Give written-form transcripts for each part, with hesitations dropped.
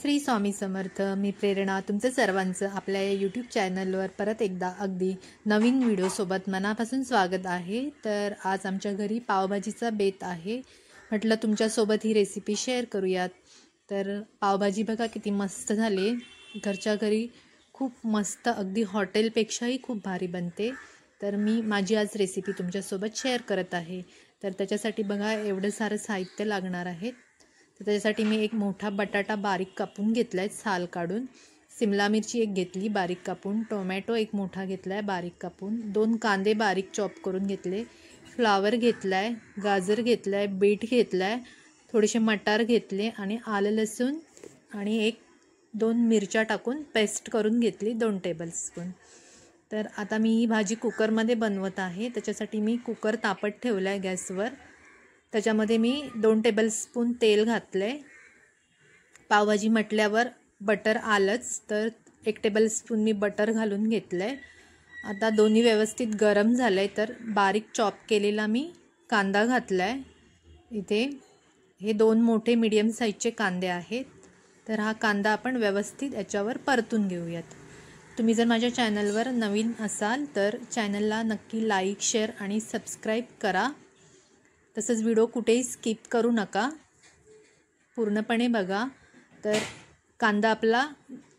श्री स्वामी समर्थ. मी प्रेरणा तुमचं सर्वांचं आपल्या या यूट्यूब चॅनलवर परत एकदा अगदी नवीन व्हिडिओसोबत मनापासून स्वागत आहे. तर आज आमच्या घरी पावभाजीचा बेत आहे. म्हटलं तुमच्यासोबत ही रेसिपी शेअर करूयात. तर पावभाजी बघा किती मस्त झाली. घरच्या घरी खूप मस्त, अगदी हॉटेलपेक्षाही खूप भारी बनते. तर मी माझी आज रेसिपी तुमच्यासोबत शेअर करत आहे. तर त्याच्यासाठी बघा एवढं सारं साहित्य लागणार आहे. तर त्याच्यासाठी मी एक मोठा बटाटा बारीक कापून घेतला आहे साल काढून, सिमला मिरची एक घेतली बारीक कापून, टोमॅटो एक मोठा घेतला आहे बारीक कापून, 2 कांदे बारीक चॉप करून घेतले, फ्लावर घेतला आहे, गाजर घेतला आहे, बीट घेतला आहे, थोडेसे मटार घेतले आणि आलं लसूण आणि 1-2 मिरच्या टाकून पेस्ट करून घेतली 2 टेबलस्पून. तर आता मी ही भाजी कुकरमध्ये बनवत आहे. त्याच्यासाठी मी कुकर तापत ठेवला आहे गॅसवर. त्याच्यामध्ये मी 2 टेबलस्पून तेल घातलं आहे. पावभाजी म्हटल्यावर बटर आलंच, तर 1 टेबलस्पून मी बटर घालून घेतलं आहे. आता दोन्ही व्यवस्थित गरम झालं आहे, तर बारीक चॉप केलेला मी कांदा घातला आहे. इथे हे 2 मोठे मीडियम साईजचे कांदे आहेत. तर हा कांदा आपण व्यवस्थित याच्यावर परतून घेऊयात. तुम्ही जर माझ्या चॅनलवर नवीन असाल तर चॅनलला नक्की लाईक, शेअर आणि सबस्क्राईब करा. तसंच व्हिडिओ कुठेही स्किप करू नका, पूर्णपणे बघा. तर कांदा आपला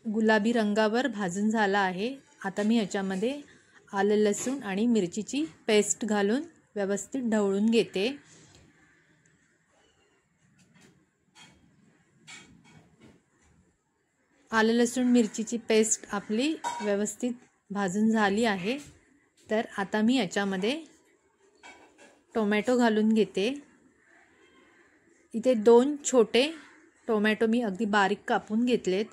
गुलाबी रंगावर भाजून झाला आहे. आता मी ह्याच्यामध्ये आलं लसूण आणि मिरचीची पेस्ट घालून व्यवस्थित ढवळून घेते. आलं लसूण मिरचीची पेस्ट आपली व्यवस्थित भाजून झाली आहे. तर आता मी याच्यामध्ये टोमॅटो घालून घेते. इथे 2 छोटे टोमॅटो मी अगदी बारीक कापून घेतलेत.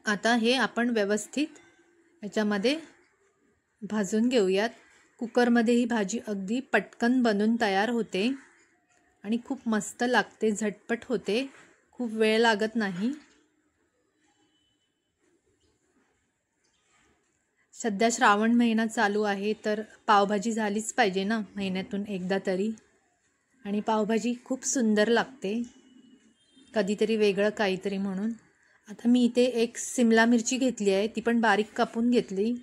आता हे आपण व्यवस्थित याच्यामध्ये भाजून घेऊयात. कुकरमध्ये ही भाजी अगदी पटकन बनून तयार होते आणि खूप मस्त लागते, झटपट होते, खूप वेळ लागत नाही. सध्या श्रावण महिना चालू आहे, तर पावभाजी झालीच पाहिजे ना महिन्यातून एकदा तरी. आणि पावभाजी खूप सुंदर लागते, कधीतरी वेगळं काहीतरी म्हणून. आता मी इथे 1 सिमला मिरची घेतली आहे, ती पण बारीक कापून घेतली.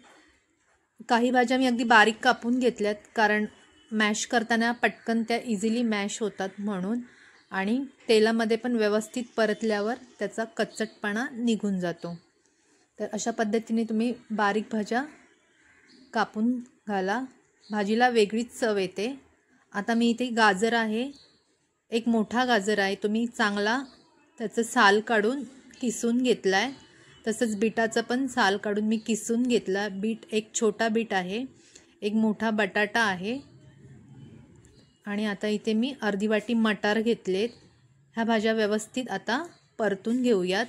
काही भाज्या मी अगदी बारीक कापून घेतल्यात, कारण मॅश करताना पटकन त्या इझिली मॅश होतात म्हणून. आणि तेलामध्ये पण व्यवस्थित परतल्यावर त्याचा कच्चटपणा निघून जातो. तर अशा पद्धतीने तुम्ही बारीक भाज्या कापून घाला, भाजीला वेगळीच चव येते. आता मी इथे गाजर आहे, 1 मोठा गाजर आहे, तुम्ही चांगला त्याचं साल काढून किसून घेतला आहे. तसंच बीटाचं पण साल काढून मी किसून घेतला. बीट 1 छोटा बीट आहे, 1 मोठा बटाटा आहे. आणि आता इथे मी अर्धी वाटी मटार घेतलेत. ह्या भाज्या व्यवस्थित आता परतून घेऊयात.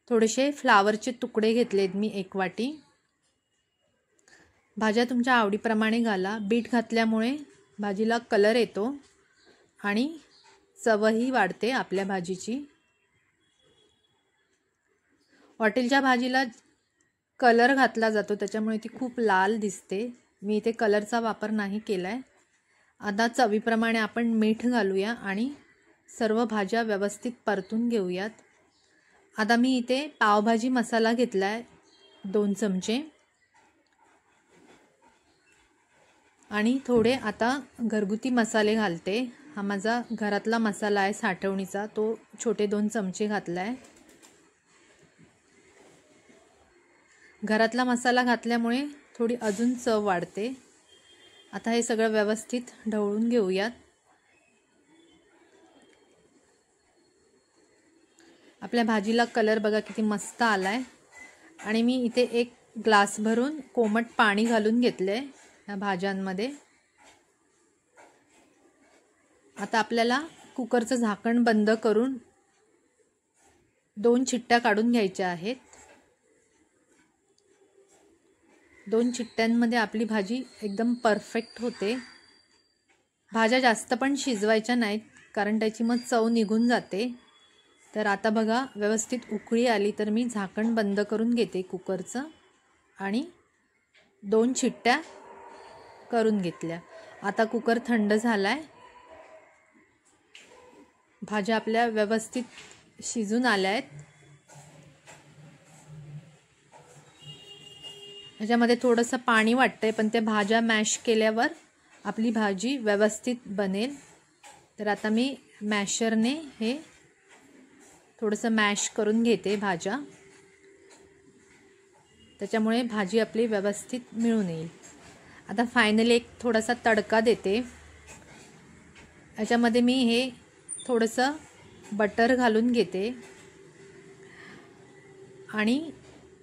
थोडेसे फ्लावरचे तुकडे घेतलेत मी 1 वाटी. भाज्या तुमच्या आवडीप्रमाणे घाला. बीट घातल्यामुळे भाजीला कलर येतो आणि चवही वाढते आपल्या भाजीची. हॉटेलच्या भाजीला कलर घातला जातो, त्याच्यामुळे ती खूप लाल दिसते. मी इथे कलरचा वापर नाही केला आहे. आता चवीप्रमाणे आपण मीठ घालूया आणि सर्व भाज्या व्यवस्थित परतून घेऊयात. आता मी इथे पावभाजी मसाला घेतला आहे 2 चमचे. आणि थोडे आता घरगुती मसाले घालते. हा माझा घरातला मसाला आहे साठवणीचा, तो छोटे 2 चमचे घातला आहे. घरातला मसाला घातल्यामुळे थोडी अजून चव वाढते. आता हे सगळं व्यवस्थित ढवळून घेऊयात. आपल्या भाजीला कलर बघा किती मस्त आला आहे. आणि मी इथे 1 ग्लास भरून कोमट पाणी घालून घेतलं आहे या भाज्यांमध्ये. आता आपल्याला कुकरचं झाकण बंद करून 2 शिट्ट्या काढून घ्यायच्या आहेत. 2 शिट्ट्यांमध्ये आपली भाजी एकदम परफेक्ट होते. भाज्या जास्त पण शिजवायच्या नाहीत, कारण त्याची मग चव निघून जाते. तर आता बघा व्यवस्थित उकळी आली, तर मी झाकण बंद करून घेते कुकरचं आणि 2 शिट्ट्या करून घेतल्या. आता कुकर थंड झाला आहे. भाज्या आपल्या व्यवस्थित शिजून आल्या आहेत। ह्याच्यामध्ये थोडंसं पाणी वाटतंय, पण ते भाज्या मॅश केल्यावर आपली भाजी व्यवस्थित बनेल। तर आता मी मॅशरने हे थोडंसं मॅश करून घेते भाज्या, त्याच्यामुळे भाजी आपली व्यवस्थित मिळून येईल। आता फायनली एक थोडासा तडका देते। याच्यामध्ये मी हे थोडंसं बटर घालून घेते आणि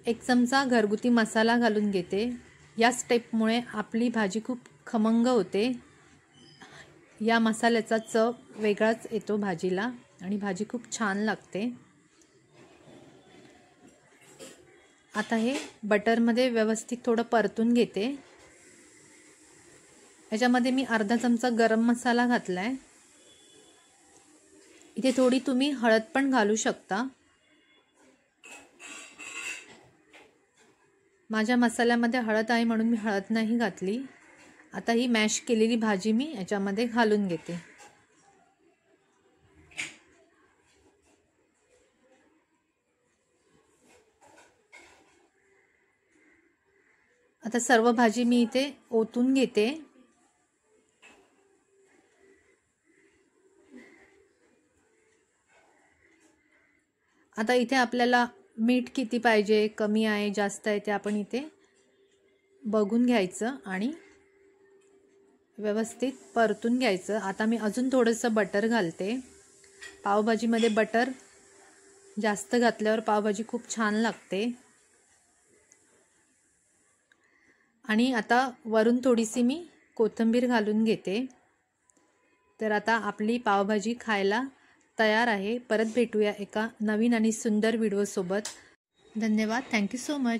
1 चमचा घरगुती मसाला घालून घेते। या स्टेपमुळे आपली भाजी खूप खमंग होते। या मसाल्याचा चव वेगळाच येतो भाजीला आणि भाजी खूप छान लागते। आता हे बटरमध्ये व्यवस्थित थोडं परतून घेते। याच्यामध्ये मी अर्धा चमचा गरम मसाला घातलाय। इथे थोडी तुम्ही हळद पण घालू शकता। माझ्या मसाल्यामध्ये हळद आहे म्हणून मी हळद नाही घातली। आता ही मॅश केलेली भाजी मी याच्यामध्ये घालून घेते। आता सर्व भाजी मी इथे ओतून घेते। आता इथे आपल्याला मीठ किती पाहिजे, कमी आहे जास्त आहे ते आपण इथे बघून घ्यायचं आणि व्यवस्थित परतून घ्यायचं। आता मी अजून थोडंसं बटर घालते। पावभाजीमध्ये बटर जास्त घातल्यावर पावभाजी खूप छान लागते। आणि आता वरून थोडीशी मी कोथिंबीर घालून घेते। तर आता आपली पावभाजी खायला तयार आहे। परत भेटूया एका नवीन आणि सुंदर व्हिडिओसोबत। धन्यवाद। Thank you so much.